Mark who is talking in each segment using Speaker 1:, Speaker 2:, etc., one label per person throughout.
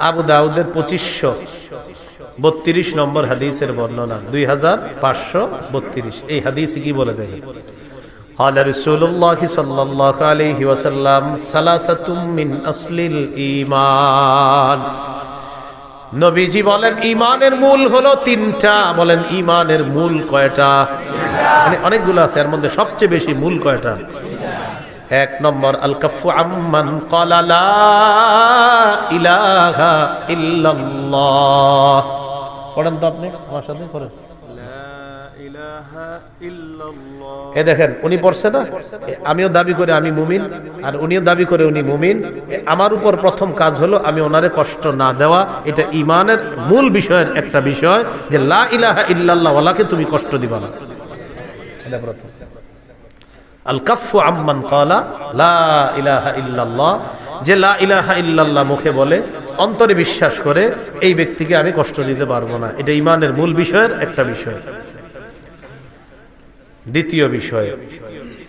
Speaker 1: আবু দাউদের 2532 নম্বর হাদিসের বর্ণনা, 2532। এই হাদিসে কি বলে দেখেন, قال رسول الله صلى الله عليه وسلم ثلاثة من أصل الإيمان। নবীজি বলেন ঈমানের মূল হলো তিনটা। বলেন ঈমানের মূল কয়টা? মানে অনেকগুলো আছে, এর মধ্যে সবচেয়ে বেশি মূল কয়টা? এক নম্বর আল কাফু আম্মান ক্বালা লা ইলাহা ইল্লাল্লাহ। পড়েন তো আপনি আমার সাথে, পড়েন। এ দেখেন উনি পড়ছে না, আমিও দাবি করে আমি মুমিন আর উনিও দাবি করে উনি মুমিন। আমার উপর প্রথম কাজ হলো আমি ওনারে কষ্ট না দেওয়া। এটা ঈমানের মূল বিষয়ের একটা বিষয়, যে লা ইলাহা ইল্লাল্লাহ ওয়ালাকে তুমি কষ্ট দিবা না। এটা প্রথম। আল কাফু আম্মান ক্বালা লা ইলাহা ইল্লাল্লাহ, যে লা ইলাহা ইল্লাল্লাহ মুখে বলে অন্তরে বিশ্বাস করে এই ব্যক্তিকে আমি কষ্ট দিতে পারবো না। এটা ঈমানের মূল বিষয়ের একটা বিষয়। দ্বিতীয় বিষয়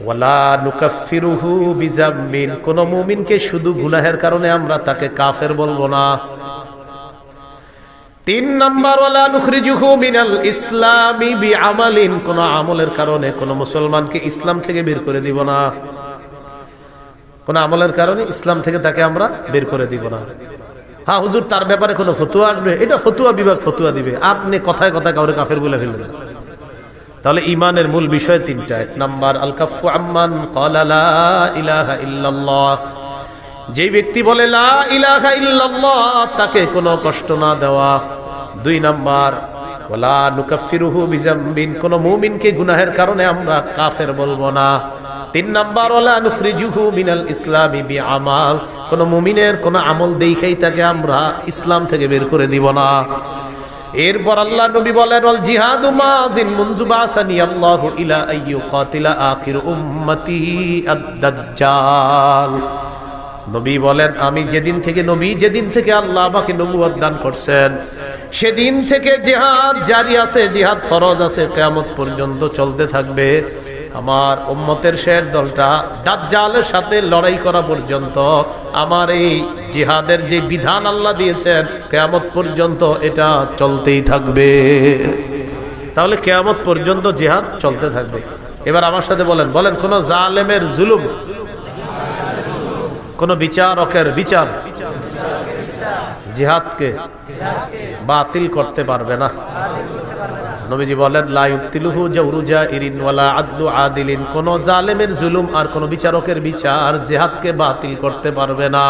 Speaker 1: ওয়ালা নুকাফিরুহু বিযামবিন, কোন মুমিনকে শুধু গুনাহের কারণে আমরা তাকে কাফের বলবো না। তিন নাম্বার ওয়ালা নুখরিজুহু মিনাল ইসলামি বিআমালিন, কোন আমলের কারণে কোন মুসলমানকে ইসলাম থেকে বের করে দিব না। কোন আমলের কারণে ইসলাম থেকে তাকে আমরা বের করে দিব না। হ্যাঁ হুজুর তার ব্যাপারে কোনো ফতোয়া আসবে, এটা ফতোয়া বিভাগ ফতোয়া দিবে, আপনি কথায় কথায় কাউরে কাফের বলে ফেলবেন। তাহলে ঈমানের মূল বিষয় তিনটা। এক নাম্বার আল কাফু আম্মান ক্বালা লা ইলাহা ইল্লাল্লাহ, যে ব্যক্তি বলে লা ইলাহা ইল্লাল্লাহ তাকে কোনো কষ্ট না দেওয়া। দুই নাম্বার ওয়ালা নুকাফিরুহু বিযামবিন, কোন মুমিনকে গুনাহের কারণে আমরা কাফের বলবো না। তিন নাম্বার ওয়ালা নুখরিজুহু মিনাল ইসলামি বিআমাল, কোন মুমিনের কোন আমল দেখাই তাকে আমরা ইসলাম থেকে বের করে দিব না। এরপর আল্লাহ নবী বলেন ওয়াল জিহাদু মাযিন মুনযু বাসানি আল্লাহু ইলা আইয়ু কাতিলা আখির উম্মতি আদ-দাজ্জাল। নবী বলেন আমি যেদিন থেকে আল্লাহ আমাকে নবুয়ত দান করছেন সেদিন থেকে জিহাদ জারি আছে, জিহাদ ফরজ আছে, কিয়ামত পর্যন্ত চলতে থাকবে। আমার উম্মতের শেষ দলটা দাজ্জালের সাথে লড়াই করা পর্যন্ত আমার এই জিহাদের যে বিধান আল্লাহ দিয়েছেন কিয়ামত পর্যন্ত এটা চলতেই থাকবে। তাহলে কিয়ামত পর্যন্ত জিহাদ চলতে থাকবে। এবার আমার সাথে বলেন কোন জালেমের জুলুম, কোন বিচারকের বিচার জিহাদকে বাতিল করতে পারবে না। নবীজি বলেন লা ইউবতিলুহু জাওরু জাইরিন ওয়ালা আদলু আদিলিন, কোন জালেমের জুলুম আর কোন বিচারকের বিচার জিহাদকে বাতিল করতে পারবে না।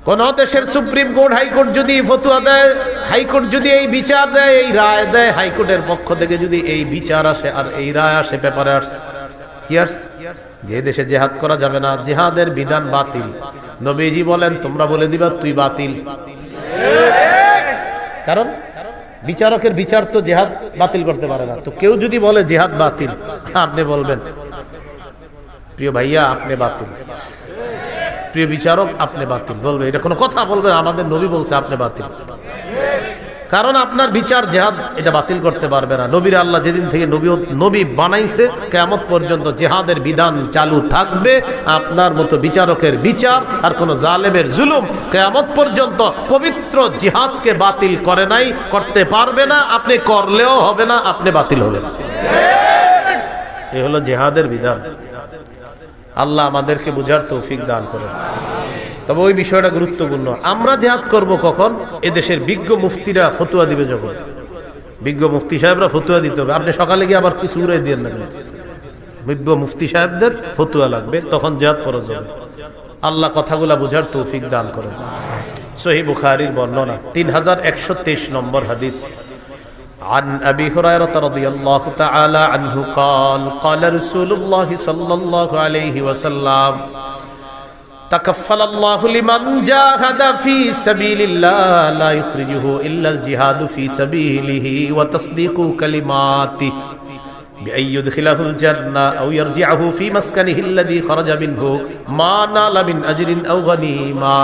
Speaker 1: কোন দেশের সুপ্রিম কোর্ট হাইকোর্ট যদি ফতোয়া দেয়, হাইকোর্ট যদি এই বিচার দেয়, এই রায় দেয়, হাইকোর্টের পক্ষ থেকে যদি এই বিচার আসে আর এই রায় আসে, পেপারে আসে কি আসে, যে দেশে জিহাদ করা যাবে না, জিহাদের বিধান বাতিল, নবীজি বলেন তোমরা বলে দিবা তুই বাতিল। কারণ বিচারকের বিচার তো জিহাদ বাতিল করতে পারে না। তো কেউ যদি বলে জিহাদ বাতিল, আপনি বলবেন প্রিয় ভাইয়া আপনি বাতিল, প্রিয় বিচারক আপনি বাতিল, বলবে এটা কোনো কথা? বলবেন আমাদের নবী বলছে আপনি বাতিল। কারণ আপনার বিচার জিহাদ এটা বাতিল করতে পারবে না। নবীর আল্লাহ যেদিন থেকে নবী বানাইছে কিয়ামত পর্যন্ত জিহাদের বিধান চালু থাকবে। আপনার মতো বিচারকের বিচার আর কোন জালেমের জুলুম কিয়ামত পর্যন্ত পবিত্র জিহাদকে বাতিল করে নাই, করতে পারবে না। আপনি করলেও হবে না, আপনি বাতিল হবে না। এই হলো জিহাদের বিধান। আল্লাহ আমাদেরকে বুঝার তৌফিক দান করেন। তবে ওই বিষয়টা গুরুত্বপূর্ণ। আমরা জিহাদ করব কখন? এদেশের বিজ্ঞ মুফতিরা ফতোয়া দিবে যখন, বিজ্ঞ মুফতি সাহেবরা ফতোয়া দিতে হবে। আপনি সকালে গিয়ে আবার কিছু উড়াই দিয়ে না, বিজ্ঞ মুফতি সাহেবদের ফতোয়া লাগবে, তখন জিহাদ ফরজ হবে। আল্লাহ কথাগুলা বুঝার তৌফিক দান করেন। সহিহ বুখারীর বর্ণনা 3123 নম্বর হাদিস। عن أبي هريرة رضي الله تعالى عنه قال قال رسول الله صلى الله عليه وسلم تكفل الله لمن جاهد في سبيل الله لا يخرجه إلا الجهاد في سبيله وتصديق كلماته بأن يدخله الجنة أو يرجعه في مسكنه الذي خرج منه ما نال من أجر أو غنيمة।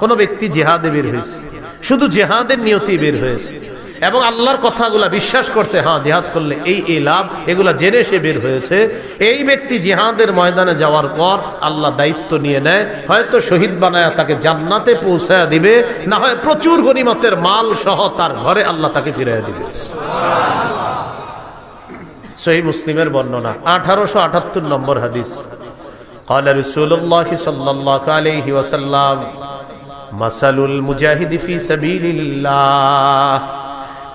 Speaker 1: কোন ব্যক্তি জিহাদে বের হয়েছে, শুধু জিহাদের নিয়তে বের হয়েছে, এবং আল্লাহর কথাগুলা বিশ্বাস করছে, হ্যাঁ জিহাদ করলে এই লাভ, এগুলা জেনে সে বের হয়েছে, এই ব্যক্তি জিহাদের ময়দানে যাওয়ার পর আল্লাহ দায়িত্ব নিয়ে নেয়, হয়তো শহীদ বানায়া তাকে জান্নাতে পৌঁছায়া দিবে, না হয় প্রচুর গনিমতের মাল সহ তার ঘরে আল্লাহ তাকে ফিরাইয়া দিবে। সহিহ মুসলিমের বর্ণনা 1878 নম্বর হাদিস। قال رسول الله صلى الله عليه وسلم مثل المجاهد في سبيل الله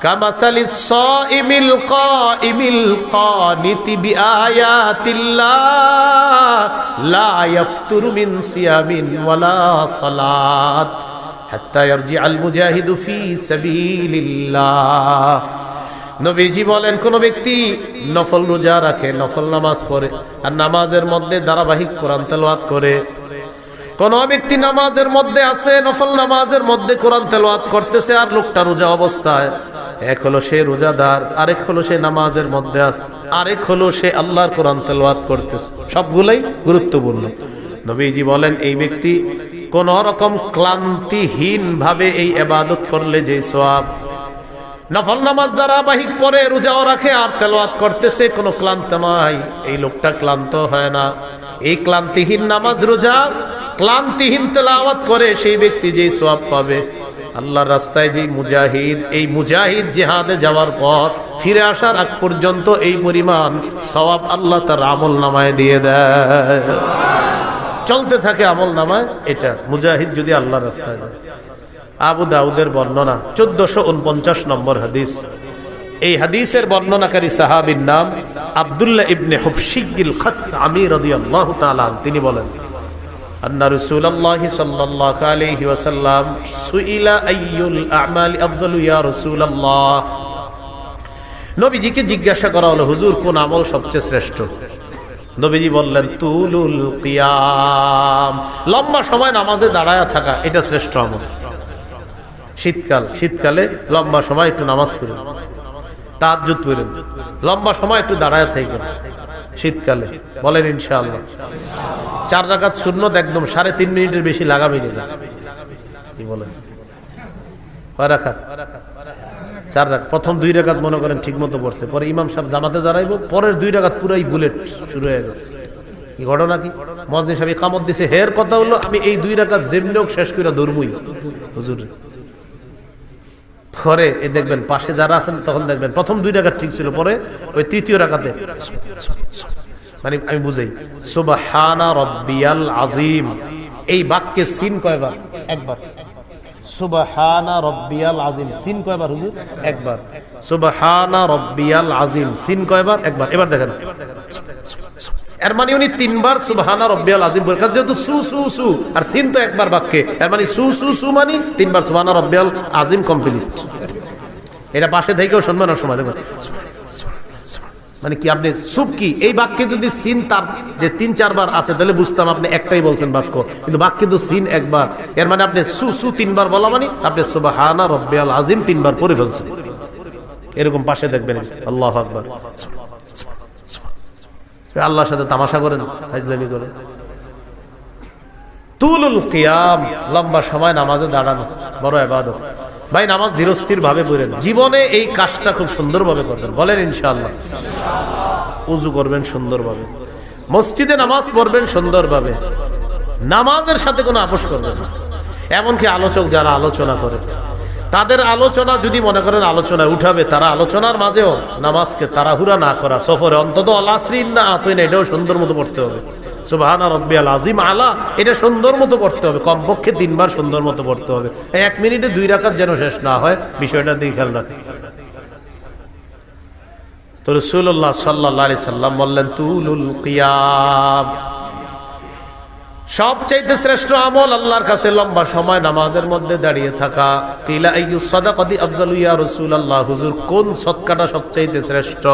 Speaker 1: كمثل الصائم القائم القانت بآيات الله لا يفتر من صيام ولا صلاة حتى يرجع المجاهد في سبيل الله। নবীজি বলেন, কোন ব্যক্তি নফল রোজা রাখে, নফল নামাজ পড়ে, আর নামাজের মধ্যে ধারাবাহিক কোরআন তেলাওয়াত করে। কোন ব্যক্তি নামাজের মধ্যে আছে, নফল নামাজের মধ্যে কোরআন তেলাওয়াত করতেছে, আর লোকটা রোজা অবস্থায়, এক হলো সে রোজাদার, আরেক হলো সে নামাজের মধ্যে আছে, আরেক হলো সে আল্লাহর কোরআন তেলাওয়াত করতেছে। সবগুলাই গুরুত্বপূর্ণ। নবীজি বলেন, এই ব্যক্তি কোন রকম ক্লান্তিহীন ভাবে এই ইবাদত করলে যে সওয়াব, নফল নামাজ ধারাবাহিক পরে রোজাও রাখে আর তেলাওয়াত করতেছে, কোনো ক্লান্ত নয়, এই লোকটা ক্লান্ত হয় না। এই ক্লান্তিহীন নামাজ রোজা, ক্লান্তিহীন তেলাওয়াত করে সেই ব্যক্তি যেই সওয়াব পাবে, আল্লাহর রাস্তায় যেই মুজাহিদ, এই মুজাহিদ জিহাদে যাওয়ার পর ফিরে আসার আগ পর্যন্ত এই পরিমাণ সওয়াব আল্লাহ তার আমল নামায় দিয়ে দেয়। চলতে থাকে আমল নামায়। এটা মুজাহিদ যদি আল্লাহর রাস্তায় যায়। আবু দাউদের বর্ণনা 1449 নম্বর হাদিস। এই হাদিসের বর্ণনাকারী সাহাবীর নাম আব্দুল্লাহ ইবনে হুবশিগিল খাসআমি রাদিয়াল্লাহু তাআলা। তিনি বলেন, আন্না রাসূলুল্লাহ সাল্লাল্লাহু আলাইহি ওয়াসাল্লাম সুইলা আইয়ুল আমালি আফজালু ইয়া রাসূলুল্লাহ। নবীজিকে জিজ্ঞাসা করা হলো, হুজুর কোন আমল সবচেয়ে শ্রেষ্ঠ? নবীজি বললেন, তুলুল কিয়াম, লম্বা সময় নামাজে দাঁড়ায়া থাকা, এটা শ্রেষ্ঠ আমল। শীতকালে লম্বা সময় একটু নামাজ পড়েন, তাহাজ্জুদ পড়েন, লম্বা সময় একটু দাঁড়ায় থাকেন শীতকালে। বলেন ইনশাআল্লাহ। 4 রাকাত সুন্নত একদম 3.5 মিনিটের বেশি লাগাবি না। কি বলেন? কয় রাকাত? 4 রাকাত। প্রথম 2 রাকাত মনে করেন ঠিক মতো পড়ছে, পরে ইমাম সাহেব জামাতে দাঁড়াইবো, পরের 2 রাকাত পুরাই বুলেট শুরু হয়ে গেছে। কি ঘটনা কি? মুয়াজ্জিন সাহেব ইকামত দিছে, হের কথা হলো আমি এই 2 রাকাত যেমনি হোক শেষ করে ধরবই হুজুর। পরে এই দেখবেন পাশে যারা আছেন, তখন দেখবেন প্রথম 2 রাকাত ঠিক ছিল, পরে ওই তৃতীয় রাকাতে মানে আমি বুঝাই, সুবহানা রাব্বিয়াল আযীম, এই বাক্যে সিন কয়বার? একবার। সুবহানা রাব্বিয়াল আযীম, সিন কয়বার হুজুর? একবার। সুবহানা রাব্বিয়াল আযীম, সিন কয়বার? একবার। এবার দেখেন, এর মানে উনি 3 বার সুবহানা রাব্বিয়াল আযীম বলেন, যেহেতু সু সু সু আর সিন তো একবার বাক্যে, এর মানে সু সু সু মানে 3 বার সুবহানা রাব্বিয়াল আযীম কমপ্লিট। এটা পাশে থেকেও শুনবেন না সময় দেখবেন, মানে কি আপনি সুব কি এই বাক্যে যদি সিন তার যে 3-4 বার আছে তাহলে বুঝতাম আপনি একটাই বলছেন বাক্য, কিন্তু বাক্যে তো সিন একবার, এর মানে আপনি সু সু 3 বার বলা মানে আপনি সুবহানা রাব্বিয়াল আযীম 3 বার পড়ে ফেলছেন। এরকম পাশে দেখবেন, আল্লাহু আকবার, আল্লাহর সাথে তামাশা করেন, ফাজলামি করেন। তুলুল কিয়াম, লম্বা সময় নামাজে দাঁড়ানো বড় ইবাদত। ভাই নামাজ ধীরস্থির ভাবে পড়েন, জীবনে এই কাজটা খুব সুন্দরভাবে করবেন। বলেন ইনশাআল্লাহ। ওযু করবেন সুন্দরভাবে, মসজিদে নামাজ পড়বেন সুন্দরভাবে, নামাজের সাথে কোনো আপোষ করবেন না। এমনকি আলোচক যারা আলোচনা করে, তাদের আলোচনা যদি মনে করেন আলোচনায় উঠাবে, তারা আলোচনার মাঝেও নামাজকে তাড়াহুড়া না করা, সফরে অন্তত আলাসরিন না আতইন, এটাও সুন্দর মতো পড়তে হবে। সুবহানা রাব্বিয়াল আযীম আলা, এটা সুন্দর মতো পড়তে হবে, কমপক্ষে 3 বার সুন্দর মতো পড়তে হবে। 1 মিনিটে 2 রাকাত যেন শেষ না হয়, বিষয়টা দিকে খেয়াল রাখেন। তো রাসূলুল্লাহ সাল্লাল্লাহু আলাইহি সাল্লাম বললেন, তুলুল কিয়াম, সবচাইতে শ্রেষ্ঠ আমল আল্লাহর কাছে লম্বা সময় নামাজের মধ্যে দাঁড়িয়ে থাকা। কিলা আইয়ুস সাদাকাতি আফজালু ইয়া রাসূলুল্লাহ, হুজুর কোন সদকাটা সবচাইতে শ্রেষ্ঠ?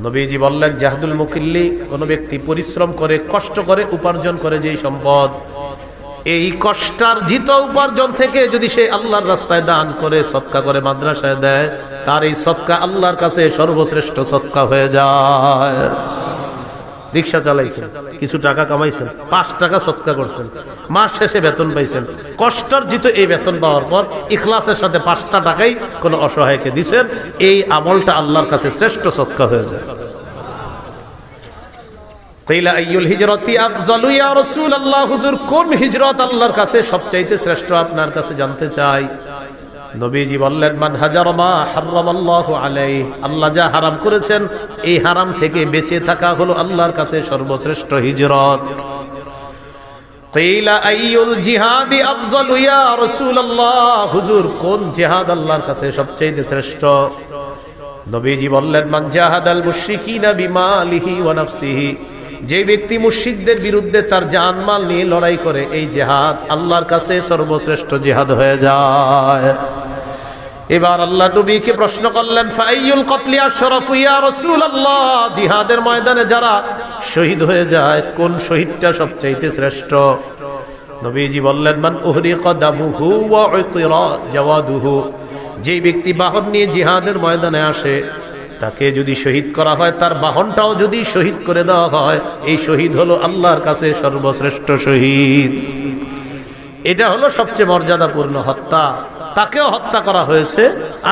Speaker 1: নবীজি বললেন, জাহদুল মুকিল্লি, কোন ব্যক্তি পরিশ্রম করে, কষ্ট করে উপার্জন করে যেই সম্পদ, এই কষ্টার্জিত উপার্জন থেকে যদি সে আল্লাহর রাস্তায় দান করে, সদকা করে, মাদ্রাসায় দেয়, তার এই সদকা আল্লাহর কাছে সর্বশ্রেষ্ঠ সদকা হয়ে যায়। রিক্সা চালাইছেন, কিছু টাকা কামাইছেন, 5 টাকা সদকা করছেন, মাস শেষে বেতন পাইছেন, কষ্টার্জিত এই বেতন পাওয়ার পর ইখলাসের সাথে 5টা টাকাই কোনো অসহায়কে দিছেন, এই আমলটা আল্লাহর কাছে শ্রেষ্ঠ সদকা হয়ে যায়। কিলা আইয়ুল হিজরাতি আফজালু ইয়া রাসূলুল্লাহ, হুজুর কোন হিজরত আল্লাহর কাছে সবচাইতে শ্রেষ্ঠ আপনার কাছে জানতে চাই। নবীজি বললেন, মান হাজারা মা হারামাল্লাহু আলাইহি, আল্লাহ যা হারাম করেছেন এই হারাম থেকে বেঁচে থাকা হলো আল্লাহর কাছে সর্বশ্রেষ্ঠ হিজরত। কিলা আইয়ুল জিহাদি আফজালু ইয়া রাসূলুল্লাহ, হুজুর কোন জিহাদ আল্লাহর কাছে সবচাইতে শ্রেষ্ঠ। নবীজি বললেন, মান জাহাদাল মুশরিকিনা বিমালিহি ওয়া নাফসিহি, যে ব্যক্তি মুশরিকদের বিরুদ্ধে তার জানমাল নিয়ে লড়াই করে, এই জিহাদ আল্লাহর কাছে সর্বশ্রেষ্ঠ জিহাদ হয়ে যায়। এবার আল্লাহ নবীকে প্রশ্ন করলেন, ফাইয়ুল কতলি আশরাফু ইয়া রাসূলুল্লাহ, জিহাদের ময়দানে যারা শহীদ হয়ে যায় কোন শহীদটা সবচাইতে শ্রেষ্ঠ। নবীজি বললেন, মান উহরিকা দামুহু ওয়া উতিরা জাওয়াদুহু, যে ব্যক্তি বাহন নিয়ে জিহাদের ময়দানে আসে তাকে যদি শহীদ করা হয়, তার বাহনটাও যদি শহীদ করে দেওয়া হয়, এই শহীদ হলো আল্লাহর কাছে সর্বশ্রেষ্ঠ শহীদ। এটা হলো সবচেয়ে মর্যাদাপূর্ণ হত্যা, তাকেও হত্যা করা হয়েছে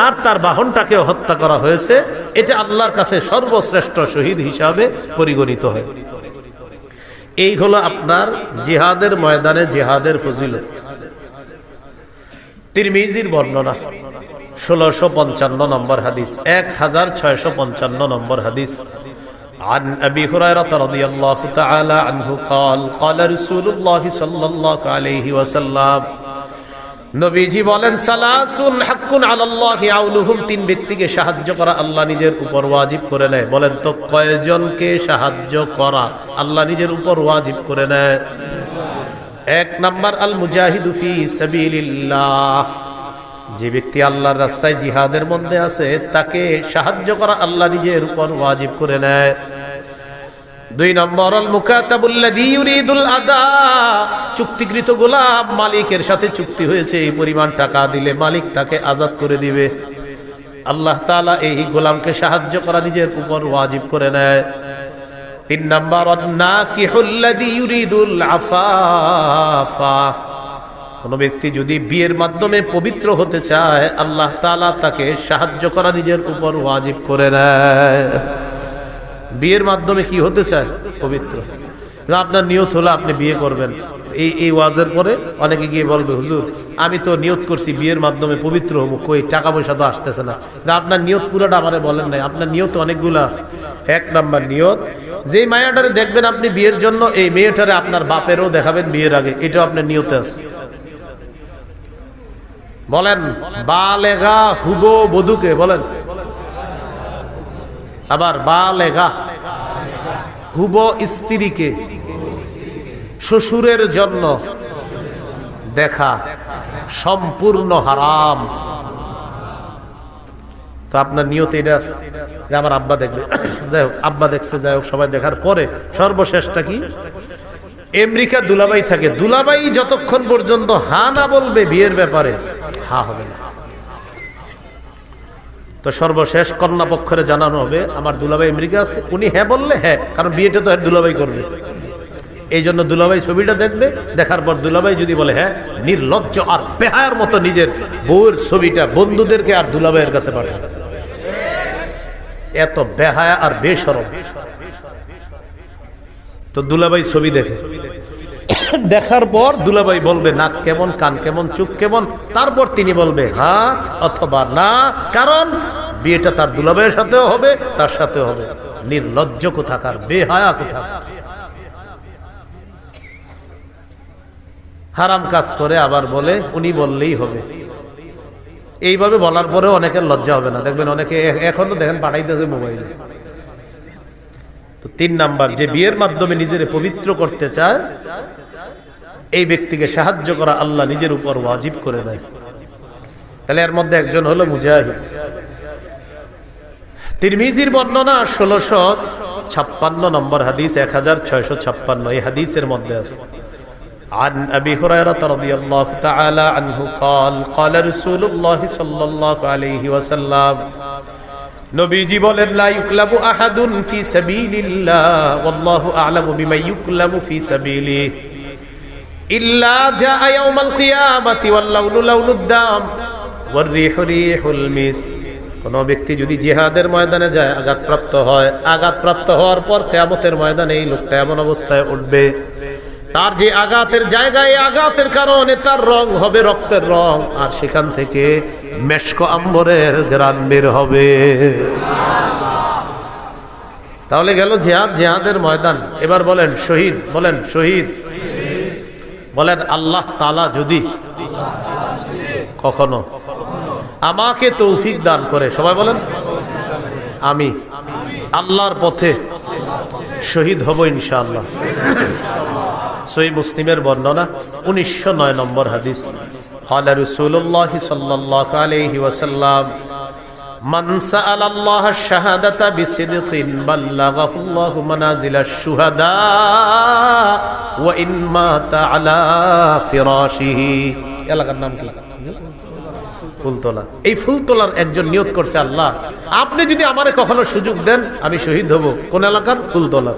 Speaker 1: আর তার বাহনটাকেও হত্যা করা হয়েছে, এটা আল্লাহর কাছে সর্বশ্রেষ্ঠ শহীদ হিসাবে পরিগণিত হয়। এই হলো আপনার জিহাদের ময়দানে জিহাদের ফজিলত। তিরমিজির বর্ণনা 1655 নম্বর হাদিস, 1655 নম্বর হাদিস। عن أبي هريرة رضي الله تعالى عنه قال قال رسول الله صلى الله عليه وسلم, নবীজি বলেন, সালাসুন হাক্কুন আলাল্লাহি আউনুহুম, 3 ব্যক্তিকে সাহায্য করা আল্লাহ নিজের উপর ওয়াজিব করে নেয়। বলেন তো কয়জনকে সাহায্য করা আল্লাহ নিজের উপর ওয়াজিব করে নেয়? 1 নাম্বার আল মুজাহিদু ফি সাবিলিল্লাহ, যে ব্যক্তি আল্লাহর রাস্তায় জিহাদের মধ্যে আছে তাকে সাহায্য করা আল্লাহ নিজের উপর ওয়াজিব করে নেয়। 2 নম্বর আল মুকাতাবুল্লাযী ইউরিদুল আদা, চুক্তিকৃত গোলাম, মালিকের সাথে চুক্তি হয়েছে এই পরিমাণ টাকা দিলে মালিক তাকে আজাদ করে দিবে, আল্লাহ তাআলা এই গোলামকে সাহায্য করা নিজের উপর ওয়াজিব করে নেয়। 3 নম্বর নাকিহুল্লাযী ইউরিদুল আফাফা, কোন ব্যক্তি যদি বিয়ের মাধ্যমে পবিত্র হতে চায় আল্লাহ তাআলা তাকে সাহায্য করা নিজের উপর ওয়াজিব করে নেয়। বিয়ের মাধ্যমে কি হতে চায়? পবিত্র। আপনার নিয়ত হলো আপনি বিয়ে করবেন, এই ওয়াজের পরে অনেকে গিয়ে বলবে, হুজুর আমি তো নিয়ত করছি বিয়ের মাধ্যমে পবিত্র হবো, কই টাকা পয়সা তো আসতেছে না। আপনার নিয়ত পুরোটা আমারে বলেন নাই, আপনার নিয়ত অনেকগুলো আছে। 1 নাম্বার নিয়ত, যেই মায়াটারে দেখবেন আপনি বিয়ের জন্য, এই মেয়েটারে আপনার বাপেরও দেখাবেন বিয়ের আগে, এটাও আপনার নিয়তে আছে। বলেন বালেগা হুবো বধূকে বলেন, আবার বালেগা হুবো স্ত্রীকে শ্বশুরের জন্য দেখা সম্পূর্ণ হারাম। তো আপনার নিয়ত এটা যে আমার আব্বা দেখবে, যাই হোক আব্বা দেখছে, যাই হোক সবাই দেখার পরে সর্বশেষটা কি? আমেরিকা দুলাভাই থাকে, দুলাভাই যতক্ষণ পর্যন্ত হা না বলবে বিয়ের ব্যাপারে, হা হবে না। তো সর্বশেষ কন্যা পক্ষরে জানানো হবে আমার দুলাভাই আমেরিকা আছে, উনি হ্যাঁ বললে হ্যাঁ, কারণ বিয়েটা তো দুলাভাই করবে, এই জন্য দুলাভাই ছবিটা দেখবে, দেখার পর দুলাভাই যদি বলে হ্যাঁ, নির্লজ্জ আর বেহায়ার মতো নিজের বউয়ের ছবিটা বন্ধুদেরকে আর দুলাভাইয়ের কাছে পাঠায়, এত বেহায়া আর বেশরম। তো দুলাভাই ছবি দেখে, দেখার পর দুলাভাই বলবে নাক কেমন, কান কেমন, চোখ কেমন, তারপর তিনি বলবে হ্যাঁ অথবা না, কারণ বিয়েটা তার দুলাভাইয়ের সাথেও হবে, তার সাথেও হবে। নির্লজ্জ কোথাকার, বেহায়া কোথাকার, হারাম কাজ করে আবার বলে উনি বললেই হবে। এইভাবে বলার পরে অনেকের লজ্জা হবে না, দেখবেন অনেকে এখনো দেখেন পাঠাইতেছে মোবাইলে। তো 3 নাম্বার, যে বিয়ের মাধ্যমে নিজের পবিত্র করতে চায় এই ব্যক্তিকে সাহায্য করা আল্লাহ নিজের উপর ওয়াজিব করে দেয়। তাহলে এর মধ্যে একজন হলো মুজাহিদ। তিরমিজির বর্ণনা 1656 নম্বর হাদিস, 1656 এই হাদিসের মধ্যে আছে, عن أبي هريرة رضي الله تعالى عنه قال قال رسول الله صلى الله عليه وسلم, নবীজি বলেন লা ইউকলাবু আহাদুন ফি সাবিলিল্লাহ ওয়াল্লাহু আ'লামু বিমা ইউকলামু ফি সাবিলিহি ইল্লা জাআ ইয়াউমাল কিয়ামাতি ওয়াল লাউনু লাউনুদ দাম ওয়ার রিহু রিহুল মিস। কোন ব্যক্তি যদি জিহাদের ময়দানে যায় আঘাতপ্রাপ্ত হয়, আঘাতপ্রাপ্ত হওয়ার পর কিয়ামতের ময়দানে এই লোকটা এমন অবস্থায় উঠবে, তার যে আঘাতের জায়গায় আঘাতের কারণে তার রং হবে রক্তের রং, আর সেখান থেকে মেশক আম্বরের ঘ্রাণ বের হবে। তাহলে গেল জিহাদ, জিহাদের ময়দান। এবার বলেন শহীদ, বলেন শহীদ, বলেন আল্লাহ তাআলা যদি কখনো আমাকে তৌফিক দান করে, সবাই বলেন আমি আল্লাহর পথে শহীদ হব ইনশাআল্লাহ। সহিহ মুসলিমের বর্ণনা 1909 নম্বর হাদিস। قال رسول الله صلى الله عليه وسلم من سأل الله الشهادة بصدق بلغه الله منازل الشهداء وإن مات على فراشه। এলাকার নাম কি? ফুলতলা। এই ফুলতলার একজন নিয়ত করছে, আল্লাহ আপনি যদি আমারে কখনো সুযোগ দেন আমি শহীদ হব। কোন এলাকার? ফুলতলা।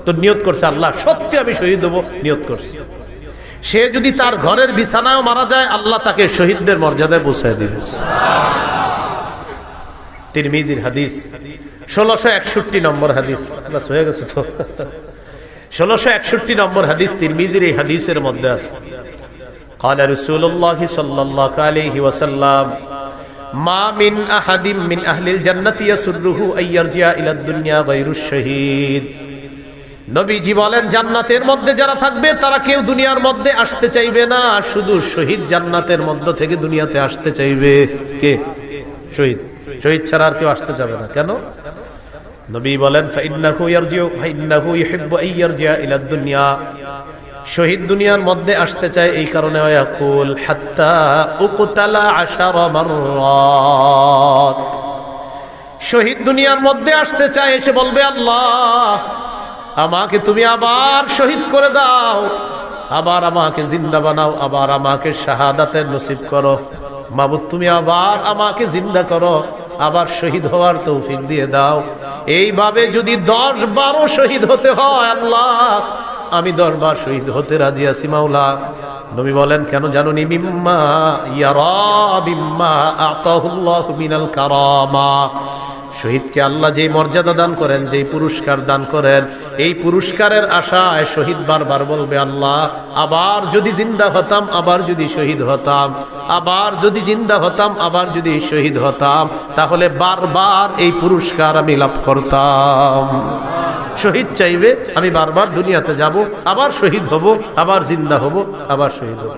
Speaker 1: তো নিয়ত করছে আল্লাহ সত্যি আমি শহীদ হব, নিয়ত করছে। সে যদি তার ঘরের বিছানায়ও মারা যায় আল্লাহ তাকে শহীদদের মর্যাদায় পৌঁছায় দিবে। তিরমিজির হাদিস 1661 নম্বর হাদিস। বাস হয়ে গেছে তো। 1661 নম্বর হাদিস তিরমিজির এই হাদিসের মধ্যে আছে قال رسول الله صلى الله عليه وسلم ما من أحد من أهل الجنة يسره أن يرجع إلى الدنيا غير الشهيد। নবীজি বলেন জান্নাতের মধ্যে যারা থাকবে তারা কেউ দুনিয়ার মধ্যে আসতে চাইবে না, শুধু শহীদ জান্নাতের মধ্য থেকে দুনিয়াতে আসতে চাইবে। কে? শহীদ। শহীদ ছাড়া আর কেউ আসতে যাবে না। কেন? নবী বলেন ফাইন্নাহু ইয়ারজিউ ফাইন্নাহু ইউহিব্বু আন ইয়ারজি'a ইলা দুনিয়া। শহীদ দুনিয়ার মধ্যে আসতে চায় এই কারণে ইয়াকুল হাত্তা উকতালা 10 মাররাত। শহীদ দুনিয়ার মধ্যে আসতে চায়, এসে বলবে আল্লাহ আমাকে তুমি আবার শহীদ করে দাও, আবার আমাকে জিন্দা বানাও, আবার আমাকে শাহাদাতের নসিব করো। মাবুদ তুমি আবার আমাকে জিন্দা করো, আবার শহীদ হওয়ার তৌফিক দিয়ে দাও। এইভাবে যদি 10-12 শহীদ হতে হয় আল্লাহ আমি 10 বার শহীদ হতে রাজি আছি মাওলা। নবী বলেন কেন জানুনি? মিম্মা ইয়ারা বিম্মা আতাহুল্লাহু মিনাল কারামা। শহীদকে আল্লাহ যেই মর্যাদা দান করেন, যেই পুরস্কার দান করেন, এই পুরস্কারের আশায় শহীদ বারবার বলবে আল্লাহ আবার যদি জিন্দা হতাম, আবার যদি শহীদ হতাম, আবার যদি জিন্দা হতাম, আবার যদি শহীদ হতাম, তাহলে বারবার এই পুরস্কার আমি লাভ করতাম। শহীদ চাইবে, আমি বারবার দুনিয়াতে যাব, আবার শহীদ হব, আবার জিন্দা হব, আবার শহীদ হব।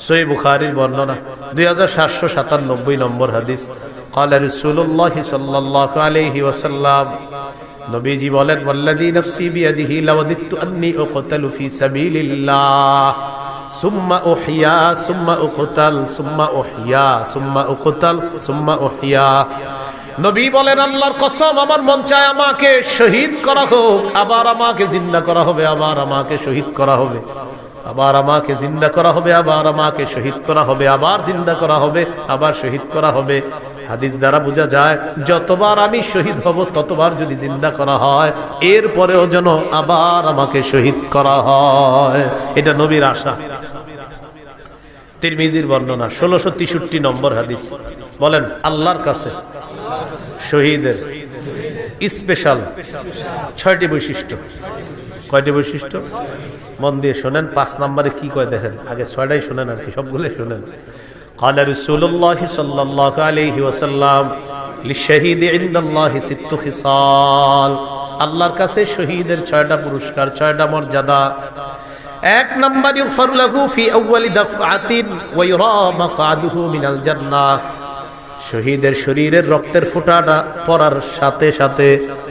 Speaker 1: সহিহ বুখারীর বর্ণনা 2797 নম্বর হাদিস। قال رسول الله صلى الله عليه وسلم নবীজি বলেন ওয়াল্লাযী নাফসি বিয়াদিহি লাওয়াদিতু আন্নী উকতালু ফি সাবিলিল্লাহ সুম্মা উহইয়া সুম্মা উকতাল সুম্মা উহইয়া সুম্মা উকতাল সুম্মা উহইয়া। নবী বলেন আল্লাহর কসম আমার মন চায় আমাকে শহীদ করা হোক, আবার আমাকে জিন্দা করা হবে, আবার আমাকে শহীদ করা হবে, আবার আমাকে জিন্দা করা হবে, আবার আমাকে শহীদ করা হবে, আবার জিন্দা করা হবে, আবার শহীদ করা হবে। হাদিস দ্বারা বোঝা যায় যতবার আমি শহীদ হব ততবার যদি জিন্দা করা হয়, এরপরেও যেন আবার আমাকে শহীদ করা হয়। এটা নবীর আশা। তিরমিজির বর্ণনা 1663 নম্বর হাদিস। বলেন আল্লাহর কাছে শহীদের স্পেশাল 6টি বৈশিষ্ট্য। কয়টি বৈশিষ্ট্য? মন দিয়ে শোনেন। 5 নম্বরে কি কয় দেখেন, আগে 6টাই শোনেন আর কি, সবগুলো শোনেন। قال رسول الله صلى الله عليه وسلم للشهيد عند الله 6 خصال। আল্লাহর কাছে শহীদের 6টা পুরস্কার, 6টা মর্যাদা। 1 নম্বর ইগফার লাহু ফি আউয়ালি দাফআতিন ওয়া ইউরা মাকআদুহু মিনাল জান্নাহ। শহীদের শরীরের রক্তের ফোঁটাটা পড়ার সাথে সাথে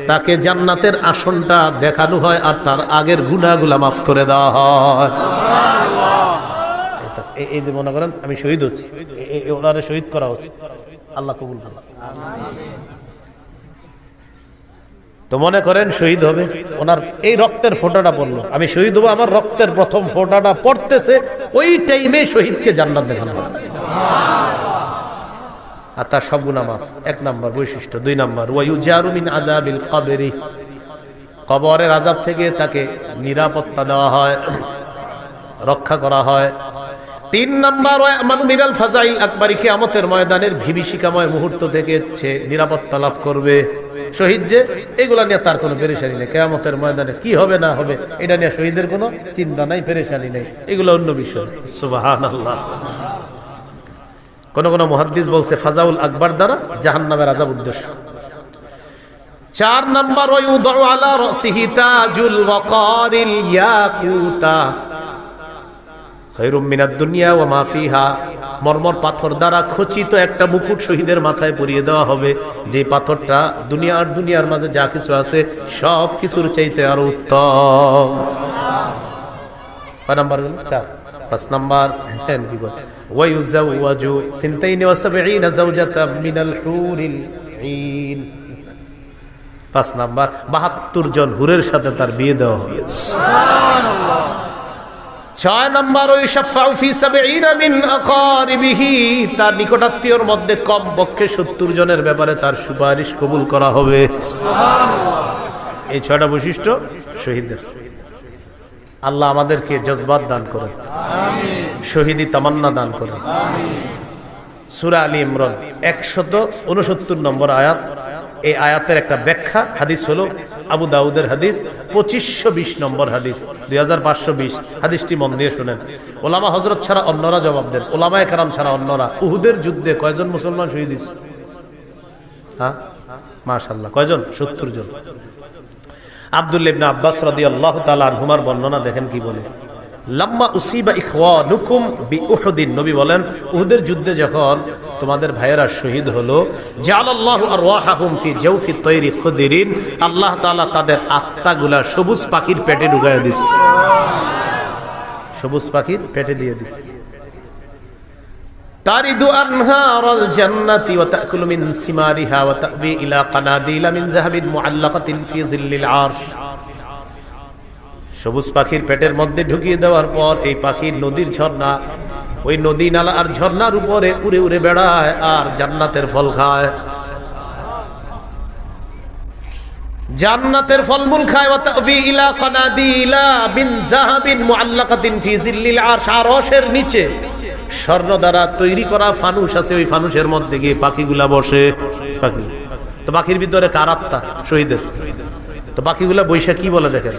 Speaker 1: তাকে জান্নাতের আসনটা দেখানো হয়, আর তার আগের গুনাহগুলো মাফ করে দেওয়া হয়। এই যে মনে করেন আমি শহীদ হচ্ছি, ওনারে শহীদ করা হচ্ছে, আল্লাহ কবুল করুন। তো মনে করেন শহীদ হবে, ওনার এই রক্তের ফোঁটাটা পড়লো, আমি শহীদ হবো, আমার রক্তের প্রথম ফোঁটাটা পড়তেছে, ওই টাইমে শহীদকে জান্নাত দেখানো হয়। আর তার সব গুনাহ মাফ। 1 নম্বর বৈশিষ্ট্য। 2 নম্বর ওয়ায়ুজারু মিন আযাবিল কবরি, কবরের আযাব থেকে তাকে নিরাপত্তা দেওয়া হয়, রক্ষা করা হয়। 3 নম্বর ওয়া'মানু মিনাল ফাজাইল আকবরি, কিয়ামতের ময়দানের বিভীষিকাময় মুহূর্ত থেকে সে নিরাপত্তা লাভ করবে। শহীদ যে এগুলা নিয়ে তার কোনো পেরেশানি নেই, কিয়ামতের ময়দানে কি হবে না হবে এটা নিয়ে শহীদের কোনো চিন্তা নাই, পেরেশানি নেই, এগুলো অন্য বিষয়। সুবহানাল্লাহ। কোন কোন মুহাদ্দিস বলছে ফাজাউল আকবার দ্বারা জাহান্নামের আযাব উদ্দেশ্য। 4 নম্বর ওয়ায়ুদউ আলা রাসিহি তাজুল ওয়াকারিল ইয়াকুতা খায়রুম মিনাদ দুনিয়া ওয়া মা ফিহা, মরমর পাথর দ্বারা খচিত একটা মুকুট শহীদের মাথায় পরিয়ে দেওয়া হবে, যে পাথরটা দুনিয়া আর দুনিয়ার মাঝে যা কিছু আছে সব কিছুর চাইতে আরো উত্তম। 5 নম্বর হলো 4। 5 নম্বর কি বলে ওয়ায়ুজাওয়াজু সিনতাইনি ওয়া সাবঈনা যাওজাতাম মিনাল হুরিল ঈন। 5 নম্বর 72 জন হুরের সাথে তার বিয়ে দেওয়া হবে। সুবহানাল্লাহ। 6 নম্বর ওয়াশফাউ ফি 70 মিন আকারিবিহি, তার নিকটাত্মীয়র মধ্যে কম পক্ষে 70 জনের ব্যাপারে তার সুপারিশ কবুল করা হবে। সুবহানাল্লাহ। এই 6টা বৈশিষ্ট্য শহীদের। আল্লাহ আমাদেরকে জজবাত দান করেন, আমিন। শহীদি তামান্না দান করেন, আমিন। সূরা আলী ইমরান 169 নম্বর আয়াত। এই আয়াতের একটা ব্যাখ্যা হাদিস হলো আবু দাউদের হাদিস 2520 নম্বর হাদিস, 2520 হাদিসটি মন দিয়ে শুনেন। ওলামা হযরত ছাড়া অন্যরা জবাব দেন, ওলামায়ে কেরাম ছাড়া অন্যরা। উহুদের যুদ্ধে কয়জন মুসলমান শহীদ হয়েছে? হ্যাঁ মাশাআল্লাহ, কয়জন? 70 জন। আব্দুল্লাহ ইবনে আব্বাস রাদিয়াল্লাহু তাআলা আনহুমার বর্ণনা দেখেন কি বলে, লাম্মা উসিবা ইখওয়ানুকুম বিউহুদিন, নবী বলেন উহুদের যুদ্ধে যখন তোমাদের ভাইয়েরা শহীদ হলো, জাআলাল্লাহু আরওয়াহাহুম ফি জাওফি তায়রি খুদরিন, আল্লাহ তাআলা তাদের আত্মাগুলা সবুজ পাখির পেটে ঢুকায় দিস, সবুজ পাখির পেটে দিয়ে দিস। তারিদু আনহারাল জান্নাতি ওয়া তাকুলু মিন সিমারিহা ওয়া তাবি ইলা কানাদিলা মিন যাহাবিন মুআল্লাকাতিন ফি জিল্লিল আরশ। সবুজ পাখির পেটের মধ্যে ঢুকিয়ে দেওয়ার পর এই পাখির নদীর ঝর্ণা, ওই নদী নালা আর ঝর্ণার উপরে উড়ে উড়ে বেড়ায় আর জান্নাতের ফল খায়, জান্নাতের ফলমূল খায়। ওয়া তাবি ইলা কানাদিলা মিন যাহাবিন মুআল্লাকাতিন ফি জিল্লিল আরশ, আরশের নিচে স্বর্ণ দ্বারা তৈরি করা ফানুস আছে, ওই ফানুসের মধ্যে গিয়ে পাখিগুলা বসে। পাখি তো পাখির ভিতরে কার আত্মা? শহীদের। তো পাখিগুলা বৈশা কি বলে দেখেন,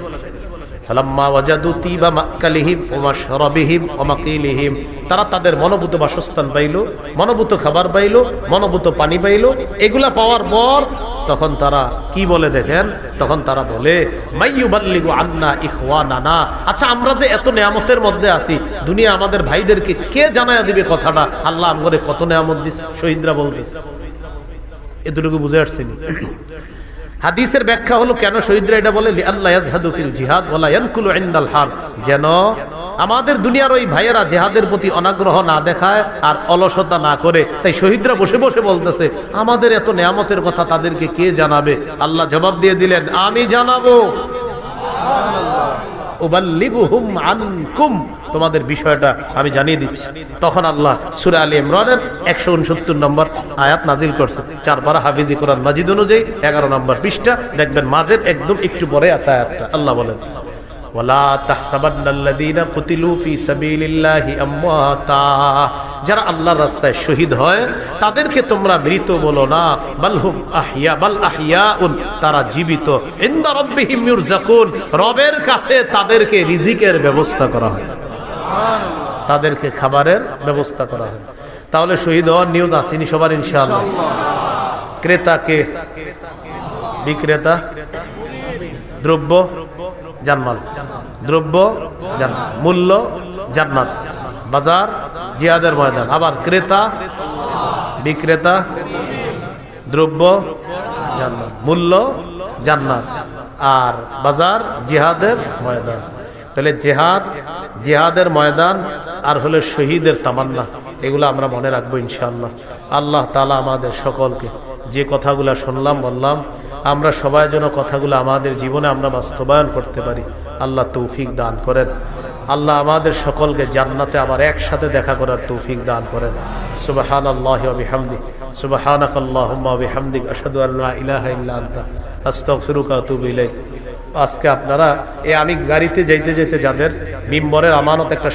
Speaker 1: ফালাম্মা ওয়াজাদু তিবা মাকালিহিম ওয়া মাশরাবিহিম ওয়া মাকিলিহিম, তারা তাদের মনোভূত বাসস্থান পাইল, মনোভূত খাবার পাইল, মনোভূত পানি পাইল। এগুলা পাওয়ার পর তখন তারা কি বলে দেখেন, তখন তারা বলে মাইয়ুবাল্লিগু আন্না ইখওয়ানানা, আচ্ছা আমরা যে এত নেয়ামতের মধ্যে আছি, দুনিয়া আমাদের ভাইদেরকে কে জানায়া দিবে কথাটা, আল্লাহ আমগরে কত নেয়ামত দিস। শহীদরা বলতেছে। এতটুকু বুঝে আসছেন? হাদিসের ব্যাখ্যা হলো কেন শহীদরা এটা বলে, লিআল্লা ইয়াজহাদু ফিল জিহাদ ওয়ালা ইয়ানকুলু ইনদাল হার, যেন আমাদের দুনিয়ার ওই ভাইয়েরা জিহাদের প্রতি অনাগ্রহ না দেখায় আর অলসতা না করে। তাই শহীদরা বসে বসে বলতেছে আমাদের এত নেয়ামতের কথা তাদেরকে কে জানাবে? আল্লাহ জবাব দিয়ে দিলেন, আমি জানাবো। উবাল্লিগুহুম আনকুম, তোমাদের বিষয়টা আমি জানিয়ে দিচ্ছি। তখন আল্লাহ সূরা আলী ইমরানের 169 নম্বর আয়াত নাজিল করছে। 4 পারা হাফিজি কোরআন মাজিদ অনুযায়ী 11 নম্বর পৃষ্ঠা দেখবেন, মাঝের একদম একটু পরে আছে আয়াতটা। আল্লাহ বলেন, ওয়ালা তাহসাবান্নাল্লাযীনা কুতিলু ফি সাবিলিল্লাহি আমওয়াতা, যারা আল্লাহর রাস্তায় শহীদ হয় তাদেরকে তোমরা মৃত বলো না, বালহুম আহইয়া, বাল আহইয়াউন, তারা জীবিত। ইনদা রাব্বিহিম ইউরযাকুন, রবের কাছে তাদেরকে রিজিকের ব্যবস্থা করা হয়, তাদেরকে খাবারের ব্যবস্থা করা হয়। তাহলে শহীদ হওয়ার নিয়ত আসেনি সবার ইনশাআল্লাহ। ক্রেতাকে, বিক্রেতা, দ্রব্য জান্নাত, দ্রব্য জান্নাত, মূল্য জান্নাত, বাজার জিহাদের ময়দান। আবার ক্রেতা, বিক্রেতা, দ্রব্য জান্নাত, মূল্য জান্নাত, আর বাজার জিহাদের ময়দান। তাহলে জিহাদ, জিহাদের ময়দান আর হলো শহীদের তামান্না, এগুলো আমরা মনে রাখবো ইনশাআল্লাহ। আল্লাহ তাআলা আমাদের সকলকে যে কথাগুলো শুনলাম বললাম, আমরা সবাই যেন কথাগুলো আমাদের জীবনে আমরা বাস্তবায়ন করতে পারি, আল্লাহ তৌফিক দান করেন। আল্লাহ আমাদের সকলকে জান্নাতে আবার একসাথে দেখা করার তৌফিক দান করেন। সুবহানাল্লাহি ওয়া বিহামদিহি, সুবহানাকাল্লাহুম্মা ওয়া বিহামদিক, আশহাদু আল্লা ইলাহা ইল্লা আনতা, আস্তাগফিরুকা ওয়া আতুবু ইলাইক। আজকে আপনারা আমি গাড়িতে যাইতে যাইতে যাদের মিম্বরের আমানত একটা